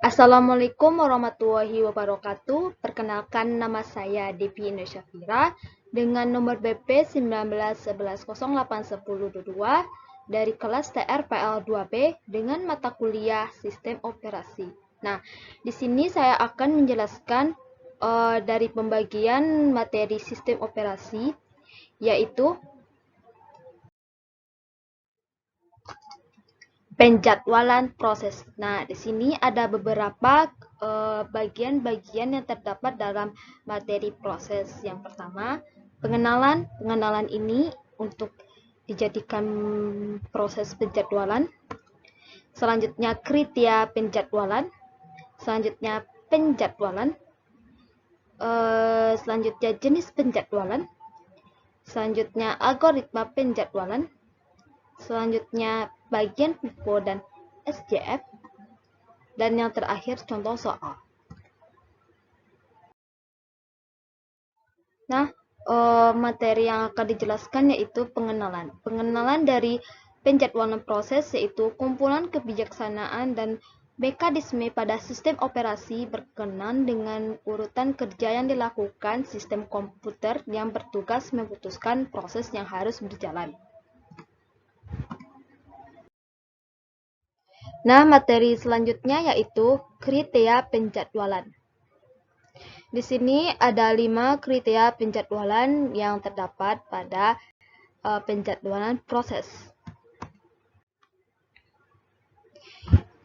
Assalamualaikum warahmatullahi wabarakatuh. Perkenalkan, nama saya Devi Ine Syafira dengan nomor BP 1911081022 dari kelas TRPL 2B dengan mata kuliah Sistem Operasi. Nah, di sini saya akan menjelaskan dari pembagian materi Sistem Operasi, yaitu penjadwalan proses. Nah, di sini ada beberapa bagian-bagian yang terdapat dalam materi proses. Yang pertama, pengenalan. Pengenalan ini untuk dijadikan proses penjadwalan. Selanjutnya, kriteria penjadwalan. Selanjutnya, penjadwalan. Selanjutnya, jenis penjadwalan. Selanjutnya, algoritma penjadwalan. Selanjutnya, bagian FIFO dan SJF. Dan yang terakhir, contoh soal. Nah, materi yang akan dijelaskan yaitu pengenalan. Pengenalan dari penjadwalan proses yaitu kumpulan kebijaksanaan dan mekanisme pada sistem operasi berkenan dengan urutan kerja yang dilakukan sistem komputer yang bertugas memutuskan proses yang harus berjalan. Nah, materi selanjutnya yaitu kriteria penjadwalan. Di sini ada 5 kriteria penjadwalan yang terdapat pada penjadwalan proses.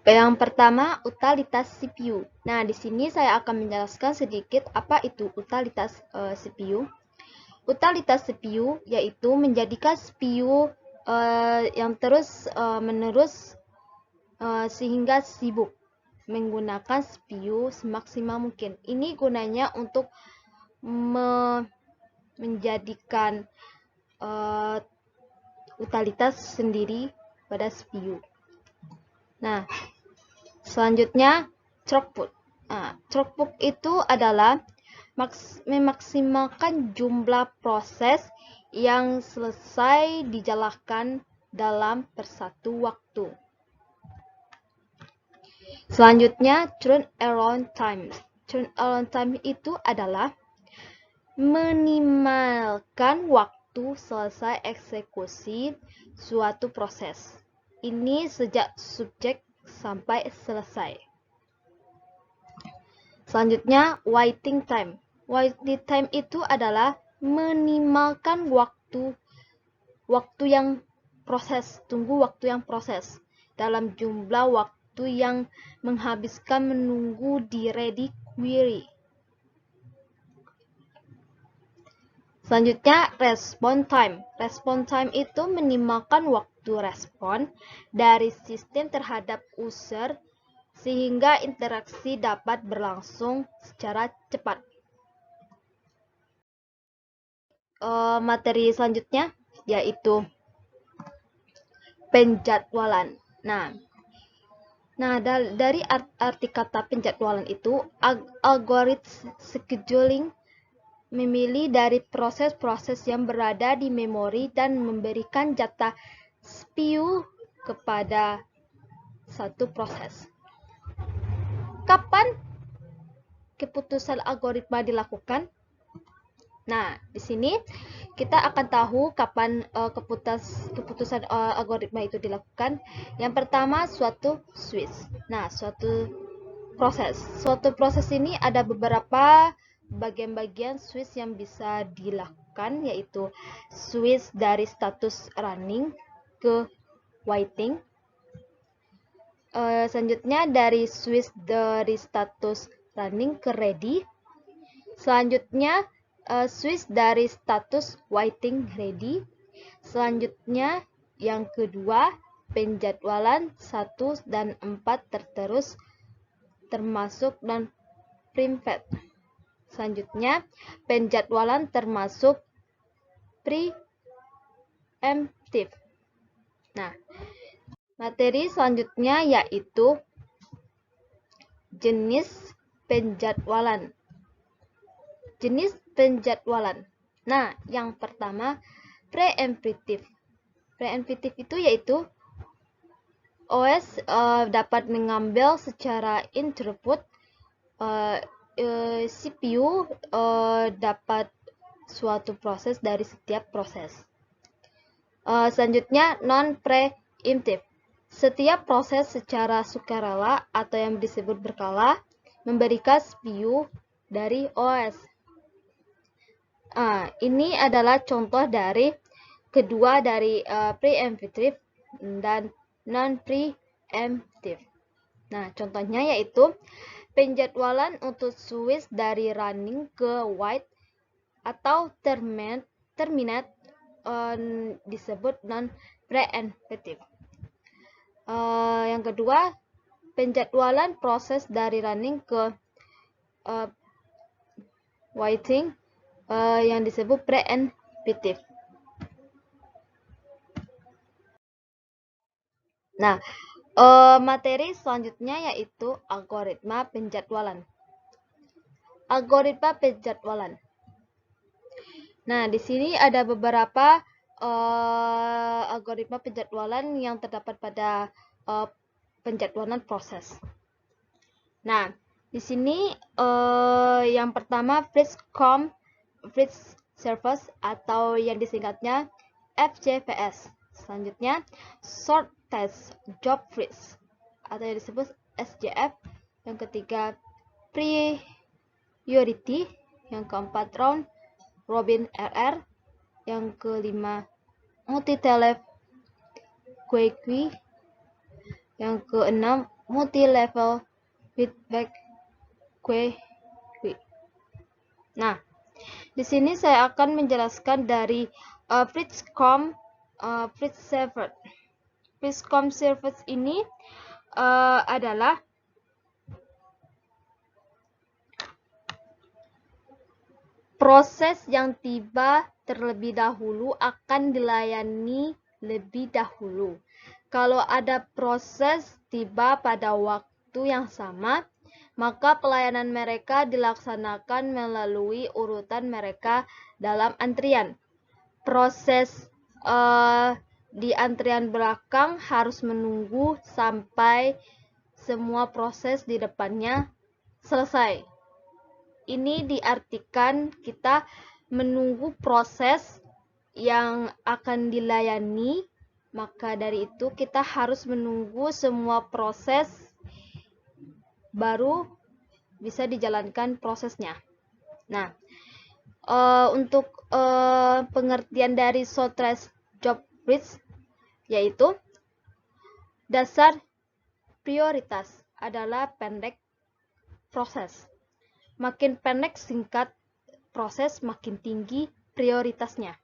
Yang pertama, utilitas CPU. Nah, di sini saya akan menjelaskan sedikit apa itu utilitas CPU. Utilitas CPU yaitu menjadikan CPU yang terus-menerus sehingga sibuk menggunakan CPU semaksimal mungkin. Ini gunanya untuk menjadikan utilitas sendiri pada CPU. Nah, selanjutnya throughput. Nah, throughput itu adalah memaksimalkan jumlah proses yang selesai dijalankan dalam persatu waktu. Selanjutnya, turnaround time. Turnaround time itu adalah minimalkan waktu selesai eksekusi suatu proses. Ini sejak subjek sampai selesai. Selanjutnya, waiting time. Waiting time itu adalah minimalkan waktu yang proses, tunggu waktu yang proses dalam jumlah waktu yang menghabiskan menunggu di ready query. Selanjutnya, response time. Response time itu minimalkan waktu respon dari sistem terhadap user sehingga interaksi dapat berlangsung secara cepat. Materi selanjutnya yaitu penjadwalan. Nah, dari arti kata penjadwalan itu, algoritma scheduling memilih dari proses-proses yang berada di memori dan memberikan jatah CPU kepada satu proses. Kapan keputusan algoritma dilakukan? Nah, di sini kita akan tahu kapan keputusan algoritma itu dilakukan. Yang pertama, suatu switch. Nah, suatu proses ini ada beberapa bagian-bagian switch yang bisa dilakukan, yaitu switch dari status running ke waiting. Selanjutnya dari switch dari status running ke ready. Selanjutnya switch dari status waiting ready. Selanjutnya yang kedua, penjadwalan 1 dan 4 terterus termasuk dan preemptive. Selanjutnya, penjadwalan termasuk preemptive. Nah, materi selanjutnya yaitu jenis penjadwalan. Jenis penjadwalan. Nah, yang pertama, preemptive. Preemptive itu yaitu OS dapat mengambil secara input, CPU dapat suatu proses dari setiap proses. Selanjutnya, non-preemptive. Setiap proses secara sukarela atau yang disebut berkala memberikan CPU dari OS. Ini adalah contoh dari kedua dari preemptive dan non-preemptive. Nah, contohnya yaitu penjadwalan untuk switch dari running ke wait atau terminate disebut non-preemptive. Yang kedua, penjadwalan proses dari running ke waiting yang disebut preemptive. Nah, materi selanjutnya yaitu algoritma penjadwalan. Algoritma penjadwalan. Nah, di sini ada beberapa algoritma penjadwalan yang terdapat pada penjadwalan proses. Nah, di sini yang pertama Fritz Service atau yang disingkatnya FJVS. Selanjutnya Short Test Job Fritz atau yang disebut SJF. Yang ketiga Priority. Yang keempat Round Robin RR. Yang kelima Multi-Level Queue. Yang keenam Multi-Level Feedback Queue. Nah, di sini saya akan menjelaskan dari Fritzcom Service. Fritzcom Service ini adalah proses yang tiba terlebih dahulu akan dilayani lebih dahulu. Kalau ada proses tiba pada waktu yang sama, maka pelayanan mereka dilaksanakan melalui urutan mereka dalam antrian. Proses di antrian belakang harus menunggu sampai semua proses di depannya selesai. Ini diartikan kita menunggu proses yang akan dilayani, maka dari itu kita harus menunggu semua proses baru bisa dijalankan prosesnya. Nah, untuk pengertian dari Short Test Job Fritz yaitu dasar prioritas adalah pendek proses. Makin pendek singkat proses, makin tinggi prioritasnya.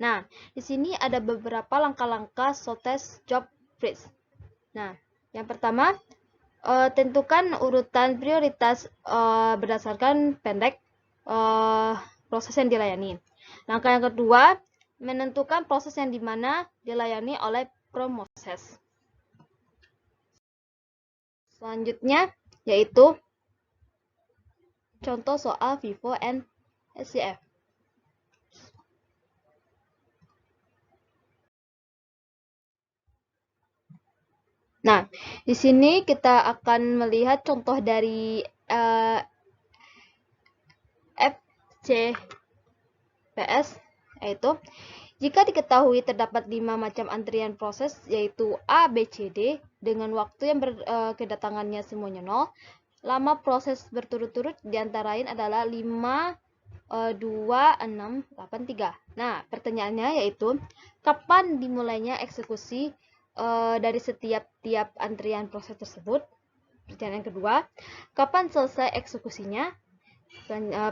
Nah, di sini ada beberapa langkah-langkah Short Test Job Fritz. Nah, yang pertama, tentukan urutan prioritas berdasarkan pendek proses yang dilayani. Langkah yang kedua, menentukan proses yang dimana dilayani oleh proses. Selanjutnya yaitu contoh soal FIFO and SCF. Nah, di sini kita akan melihat contoh dari FJPS, yaitu jika diketahui terdapat 5 macam antrian proses yaitu A, B, C, D dengan waktu yang kedatangannya semuanya 0, lama proses berturut-turut diantara lain adalah 5, 2, 6, 8, 3. Nah, pertanyaannya yaitu kapan dimulainya eksekusi dari setiap antrian proses tersebut? Pertanyaan kedua, kapan selesai eksekusinya?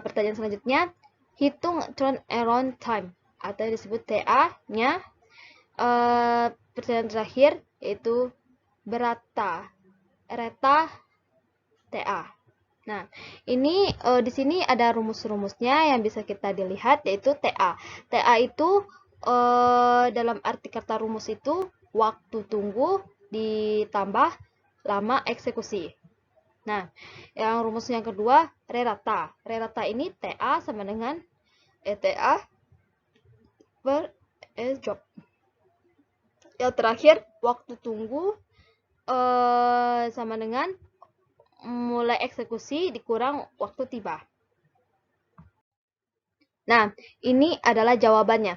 Pertanyaan selanjutnya, hitung turnaround time atau disebut TA-nya. Pertanyaan terakhir yaitu rata TA. Nah, ini di sini ada rumus-rumusnya yang bisa kita dilihat yaitu TA. TA itu dalam arti kata rumus itu waktu tunggu ditambah lama eksekusi. Nah, yang rumus yang kedua rata. Rata ini TA sama dengan ETA per job. Yang terakhir waktu tunggu sama dengan mulai eksekusi dikurang waktu tiba. Nah, ini adalah jawabannya.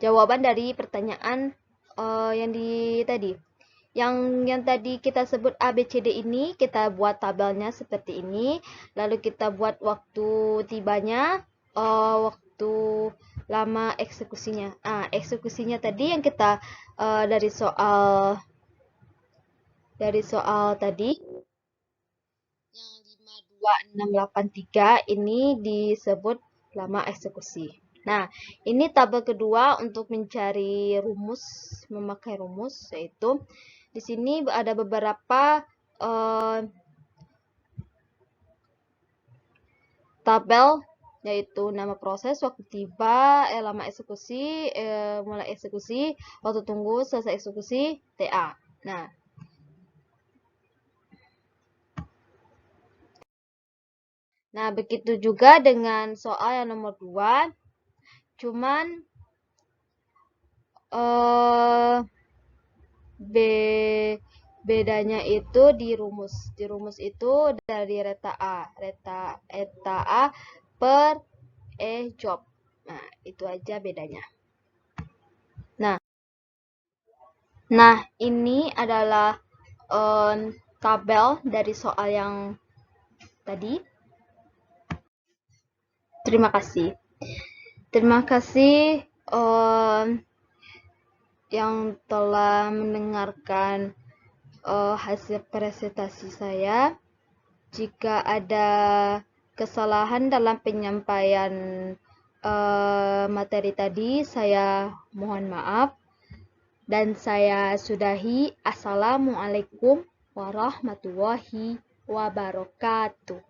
Jawaban dari pertanyaan yang tadi. Yang tadi kita sebut A, B, C, D ini, kita buat tabelnya seperti ini. Lalu kita buat waktu tibanya, waktu lama eksekusinya. Eksekusinya tadi yang kita dari soal tadi yang 52683 ini disebut lama eksekusi. Nah, ini tabel kedua untuk mencari rumus, memakai rumus, yaitu di sini ada beberapa tabel, yaitu nama proses, waktu tiba, lama eksekusi, mulai eksekusi, waktu tunggu, selesai eksekusi, TA. Nah, begitu juga dengan soal yang nomor 2, cuman bedanya itu di rumus. Di rumus itu dari reta A per E job. Nah, itu aja bedanya. Nah, ini adalah tabel dari soal yang tadi. Terima kasih. Terima kasih yang telah mendengarkan hasil presentasi saya. Jika ada kesalahan dalam penyampaian materi tadi, saya mohon maaf. Dan saya sudahi. Assalamualaikum warahmatullahi wabarakatuh.